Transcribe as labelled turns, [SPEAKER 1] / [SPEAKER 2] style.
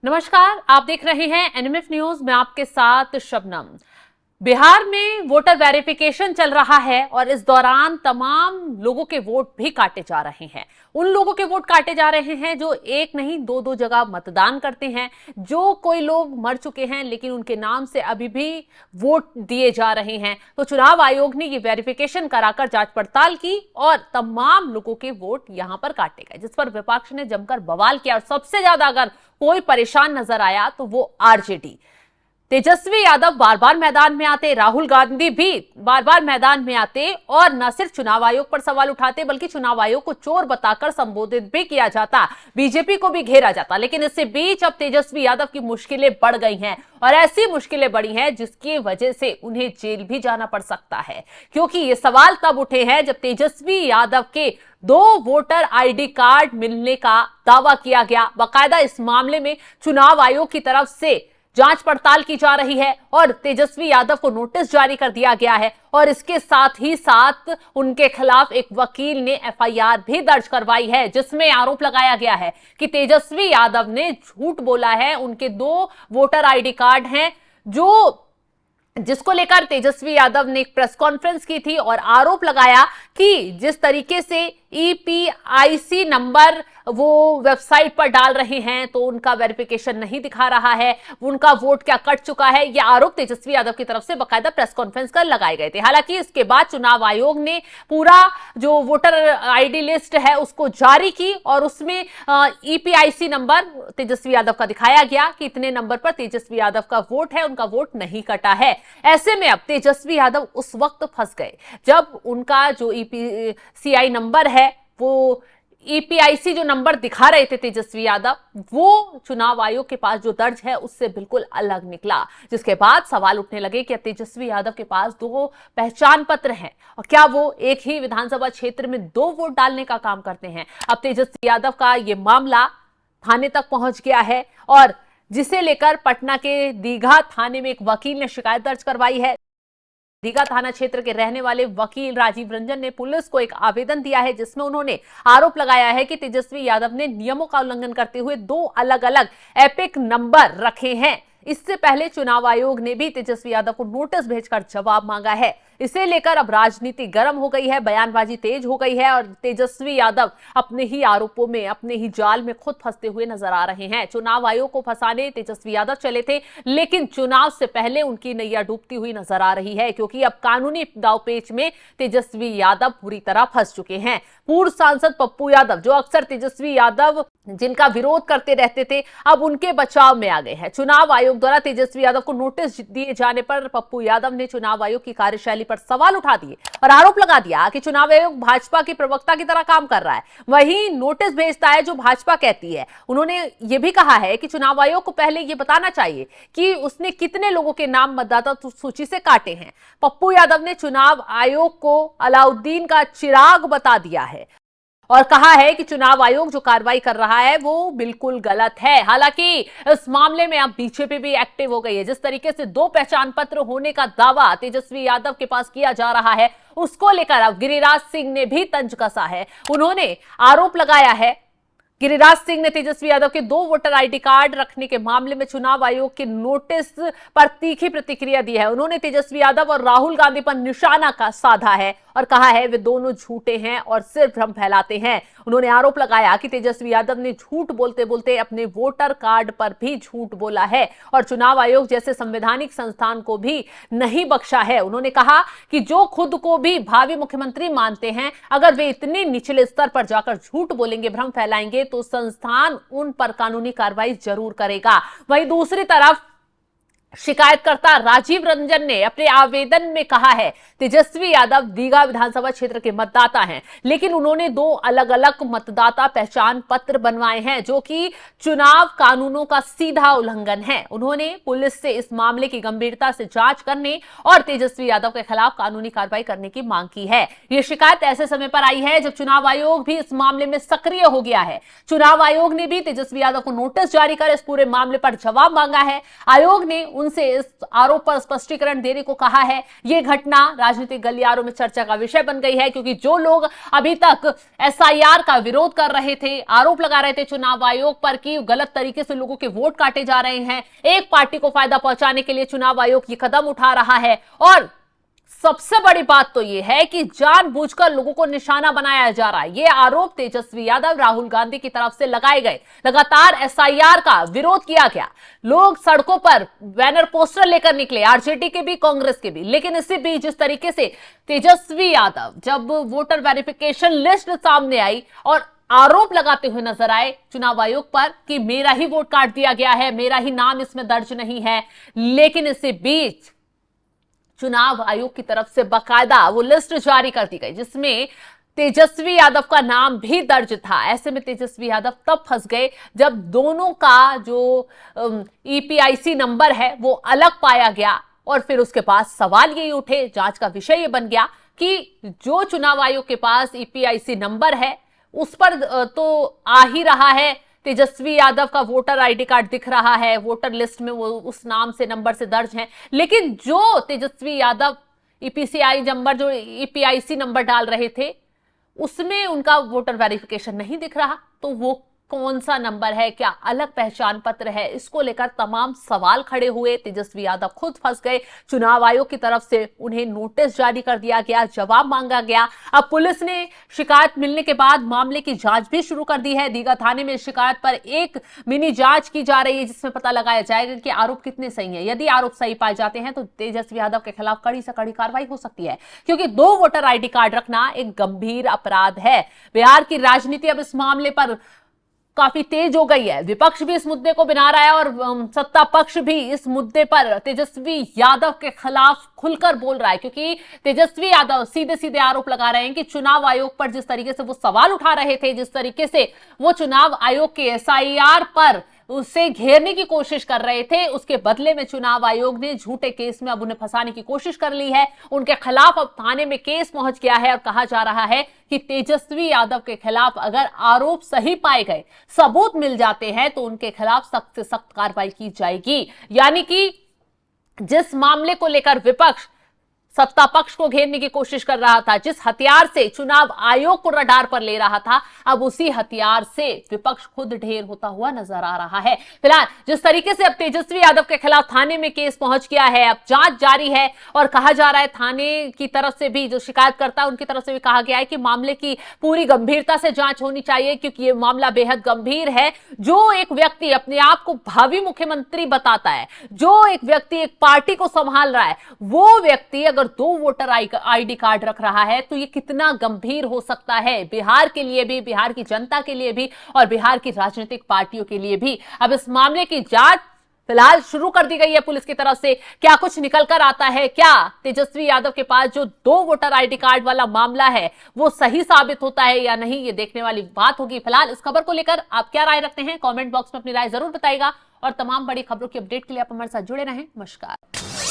[SPEAKER 1] नमस्कार, आप देख रहे हैं एनएमएफ न्यूज में आपके साथ शबनम। बिहार में वोटर वेरिफिकेशन चल रहा है और इस दौरान तमाम लोगों के वोट भी काटे जा रहे हैं। उन लोगों के वोट काटे जा रहे हैं जो एक नहीं दो जगह मतदान करते हैं। जो कोई लोग मर चुके हैं लेकिन उनके नाम से अभी भी वोट दिए जा रहे हैं। तो चुनाव आयोग ने ये वेरिफिकेशन कराकर जांच पड़ताल की और तमाम लोगों के वोट यहां पर काटे गए, जिस पर विपक्ष ने जमकर बवाल किया। और सबसे ज्यादा अगर कोई परेशान नजर आया तो वो आरजेडी। तेजस्वी यादव बार बार मैदान में आते, राहुल गांधी भी बार बार मैदान में आते और न सिर्फ चुनाव आयोग पर सवाल उठाते बल्कि चुनाव आयोग को चोर बताकर संबोधित भी किया जाता, बीजेपी को भी घेरा जाता। लेकिन इससे बीच अब तेजस्वी यादव की मुश्किलें बढ़ गई हैं और ऐसी मुश्किलें बढ़ी हैं जिसकी वजह से उन्हें जेल भी जाना पड़ सकता है। क्योंकि ये सवाल तब उठे हैं जब तेजस्वी यादव के 2 वोटर आईडी कार्ड मिलने का दावा किया गया। बाकायदा इस मामले में चुनाव आयोग की तरफ से जांच पड़ताल की जा रही है और तेजस्वी यादव को नोटिस जारी कर दिया गया है। और इसके साथ ही साथ उनके खिलाफ एक वकील ने एफआईआर भी दर्ज करवाई है, जिसमें आरोप लगाया गया है कि तेजस्वी यादव ने झूठ बोला है। उनके 2 वोटर आईडी कार्ड हैं जिसको लेकर तेजस्वी यादव ने एक प्रेस कॉन्फ्रेंस की थी और आरोप लगाया कि जिस तरीके से ईपीआईसी नंबर वो वेबसाइट पर डाल रहे हैं तो उनका वेरिफिकेशन नहीं दिखा रहा है, उनका वोट क्या कट चुका है। यह आरोप तेजस्वी यादव की तरफ से बकायदा प्रेस कॉन्फ्रेंस कर लगाए गए थे। हालांकि इसके बाद चुनाव आयोग ने पूरा जो वोटर आईडी लिस्ट है उसको जारी की और उसमें ईपीआईसी नंबर तेजस्वी यादव का दिखाया गया कि इतने नंबर पर तेजस्वी यादव का वोट है, उनका वोट नहीं कटा है। ऐसे में अब तेजस्वी यादव उस वक्त फंस गए जब उनका जो ईपीसीआई नंबर है, वो ईपीआईसी जो नंबर दिखा रहे थे तेजस्वी यादव, वो चुनाव आयोग के पास जो दर्ज है उससे बिल्कुल अलग निकला। जिसके बाद सवाल उठने लगे कि तेजस्वी यादव के पास 2 पहचान पत्र हैं और क्या वो एक ही विधानसभा क्षेत्र में 2 वोट डालने का काम करते हैं। अब तेजस्वी यादव का ये मामला थाने तक पहुंच गया है और जिसे लेकर पटना के दीघा थाने में एक वकील ने शिकायत दर्ज करवाई है। दीघा थाना क्षेत्र के रहने वाले वकील राजीव रंजन ने पुलिस को एक आवेदन दिया है जिसमें उन्होंने आरोप लगाया है कि तेजस्वी यादव ने नियमों का उल्लंघन करते हुए 2 अलग अलग एपिक नंबर रखे हैं। इससे पहले चुनाव आयोग ने भी तेजस्वी यादव को नोटिस भेजकर जवाब मांगा है। इसे लेकर अब राजनीति गर्म हो गई है, बयानबाजी तेज हो गई है और तेजस्वी यादव अपने ही आरोपों में, अपने ही जाल में खुद फंसते हुए नजर आ रहे हैं। चुनाव आयोग को फंसाने तेजस्वी यादव चले थे, लेकिन चुनाव से पहले उनकी नैया डूबती हुई नजर आ रही है क्योंकि अब कानूनी दांवपेच में तेजस्वी यादव पूरी तरह फंस चुके हैं। पूर्व सांसद पप्पू यादव, जो अक्सर तेजस्वी यादव जिनका विरोध करते रहते थे, अब उनके बचाव में आ गए हैं। चुनाव आयोग द्वारा तेजस्वी यादव को नोटिस दिए जाने पर पप्पू यादव ने चुनाव आयोग की कार्यशैली पर सवाल उठा दिए और आरोप लगा दिया कि चुनाव आयोग भाजपा की प्रवक्ता की तरह काम कर रहा है, वही नोटिस भेजता है जो भाजपा कहती है। उन्होंने ये भी कहा है कि चुनाव आयोग को पहले ये बताना चाहिए कि उसने कितने लोगों के नाम मतदाता सूची से काटे हैं। पप्पू यादव ने चुनाव आयोग को अलाउद्दीन का चिराग बता दिया है और कहा है कि चुनाव आयोग जो कार्रवाई कर रहा है वो बिल्कुल गलत है। हालांकि इस मामले में अब बीजेपी भी एक्टिव हो गई है। जिस तरीके से 2 पहचान पत्र होने का दावा तेजस्वी यादव के पास किया जा रहा है, उसको लेकर अब गिरिराज सिंह ने भी तंज कसा है। उन्होंने आरोप लगाया है, गिरिराज सिंह ने तेजस्वी यादव के 2 वोटर आईडी कार्ड रखने के मामले में चुनाव आयोग के नोटिस पर तीखी प्रतिक्रिया दी है। उन्होंने तेजस्वी यादव और राहुल गांधी पर निशाना का साधा है और कहा है वे दोनों झूठे हैं और सिर्फ भ्रम फैलाते हैं। उन्होंने आरोप लगाया कि तेजस्वी यादव ने झूठ बोलते बोलते अपने वोटर कार्ड पर भी झूठ बोला है और चुनाव आयोग जैसे संवैधानिक संस्थान को भी नहीं बख्शा है। उन्होंने कहा कि जो खुद को भी भावी मुख्यमंत्री मानते हैं, अगर वे इतने निचले स्तर पर जाकर झूठ बोलेंगे, भ्रम फैलाएंगे तो संस्थान उन पर कानूनी कार्रवाई जरूर करेगा। वहीं दूसरी तरफ शिकायतकर्ता राजीव रंजन ने अपने आवेदन में कहा है तेजस्वी यादव दीघा विधानसभा क्षेत्र के मतदाता हैं, लेकिन उन्होंने 2 अलग अलग मतदाता पहचान पत्र बनवाए हैं जो कि चुनाव कानूनों का सीधा उल्लंघन है। उन्होंने पुलिस से इस मामले की गंभीरता से जांच करने और तेजस्वी यादव के खिलाफ कानूनी कार्रवाई करने की मांग की है। यह शिकायत ऐसे समय पर आई है जब चुनाव आयोग भी इस मामले में सक्रिय हो गया है। चुनाव आयोग ने भी तेजस्वी यादव को नोटिस जारी कर इस पूरे मामले पर जवाब मांगा है। आयोग ने उनसे इस आरोप पर स्पष्टीकरण देने को कहा है। यह घटना राजनीतिक गलियारों में चर्चा का विषय बन गई है, क्योंकि जो लोग अभी तक एसआईआर का विरोध कर रहे थे, आरोप लगा रहे थे चुनाव आयोग पर कि गलत तरीके से लोगों के वोट काटे जा रहे हैं, एक पार्टी को फायदा पहुंचाने के लिए चुनाव आयोग ये कदम उठा रहा है। और सबसे बड़ी बात तो यह है कि जानबूझकर लोगों को निशाना बनाया जा रहा है। यह आरोप तेजस्वी यादव, राहुल गांधी की तरफ से लगाए गए। लगातार एसआईआर का विरोध किया गया, लोग सड़कों पर बैनर पोस्टर लेकर निकले, आरजेडी के भी, कांग्रेस के भी। लेकिन इसी बीच जिस तरीके से तेजस्वी यादव जब वोटर वेरिफिकेशन लिस्ट सामने आई और आरोप लगाते हुए नजर आए चुनाव आयोग पर कि मेरा ही वोट काट दिया गया है, मेरा ही नाम इसमें दर्ज नहीं है, लेकिन इसी बीच चुनाव आयोग की तरफ से बाकायदा वो लिस्ट जारी कर दी गई जिसमें तेजस्वी यादव का नाम भी दर्ज था। ऐसे में तेजस्वी यादव तब फंस गए जब दोनों का जो ईपीआईसी नंबर है वो अलग पाया गया, और फिर उसके बाद सवाल यही उठे, जांच का विषय ये बन गया कि जो चुनाव आयोग के पास ईपीआईसी नंबर है उस पर तो आ ही रहा है, तेजस्वी यादव का वोटर आईडी कार्ड दिख रहा है, वोटर लिस्ट में वो उस नाम से, नंबर से दर्ज है, लेकिन जो तेजस्वी यादव ईपीसीआई नंबर, जो ईपीआईसी नंबर डाल रहे थे, उसमें उनका वोटर वेरिफिकेशन नहीं दिख रहा। तो वो कौन सा नंबर है, क्या अलग पहचान पत्र है, इसको लेकर तमाम सवाल खड़े हुए। तेजस्वी यादव खुद फंस गए। चुनाव आयोग की तरफ से उन्हें नोटिस जारी कर दिया गया, जवाब मांगा गया। अब पुलिस ने शिकायत मिलने के बाद मामले की जांच भी शुरू कर दी है। दीघा थाने में शिकायत पर एक मिनी जांच की जा रही है, जिसमें पता लगाया जाएगा कि आरोप कितने सही हैं। यदि आरोप सही पाए जाते हैं तो तेजस्वी यादव के खिलाफ कड़ी से कड़ी कार्रवाई हो सकती है, क्योंकि 2 वोटर आईडी कार्ड रखना एक गंभीर अपराध है। बिहार की राजनीति अब इस मामले पर काफी तेज हो गई है। विपक्ष भी इस मुद्दे को बना रहा है और सत्ता पक्ष भी इस मुद्दे पर तेजस्वी यादव के खिलाफ खुलकर बोल रहा है, क्योंकि तेजस्वी यादव सीधे सीधे आरोप लगा रहे हैं कि चुनाव आयोग पर जिस तरीके से वो सवाल उठा रहे थे, जिस तरीके से वो चुनाव आयोग के एसआईआर पर उसे घेरने की कोशिश कर रहे थे, उसके बदले में चुनाव आयोग ने झूठे केस में अब उन्हें फंसाने की कोशिश कर ली है। उनके खिलाफ अब थाने में केस पहुंच गया है और कहा जा रहा है कि तेजस्वी यादव के खिलाफ अगर आरोप सही पाए गए, सबूत मिल जाते हैं, तो उनके खिलाफ सख्त से सख्त कार्रवाई की जाएगी। यानी कि जिस मामले को लेकर विपक्ष सत्ता पक्ष को घेरने की कोशिश कर रहा था, जिस हथियार से चुनाव आयोग को रडार पर ले रहा था, अब उसी हथियार से विपक्ष खुद ढेर होता हुआ नजर आ रहा है। फिलहाल जिस तरीके से अब तेजस्वी यादव के खिलाफ थाने में केस पहुंच गया है, अब जांच जारी है और कहा जा रहा है थाने की तरफ से भी, जो शिकायतकर्ता उनकी तरफ से भी कहा गया है कि मामले की पूरी गंभीरता से जांच होनी चाहिए, क्योंकि यह मामला बेहद गंभीर है। जो एक व्यक्ति अपने आप को भावी मुख्यमंत्री बताता है, जो एक व्यक्ति एक पार्टी को संभाल रहा है, वो व्यक्ति अगर 2 वोटर आईडी कार्ड रख रहा है तो ये कितना गंभीर हो सकता है बिहार के लिए भी, बिहार की जनता के लिए भी और बिहार की राजनीतिक पार्टियों के लिए भी। अब इस मामले की जांच फिलहाल शुरू कर दी गई है पुलिस की तरफ से। क्या कुछ निकल कर आता है, क्या तेजस्वी यादव के पास जो 2 वोटर आईडी कार्ड वाला मामला है वो सही साबित होता है या नहीं, ये देखने वाली बात होगी। फिलहाल इस खबर को लेकर आप क्या राय रखते हैं, कमेंट बॉक्स में अपनी राय जरूर बताइएगा और तमाम बड़ी खबरों की अपडेट के लिए आप हमारे साथ जुड़े रहें। नमस्कार।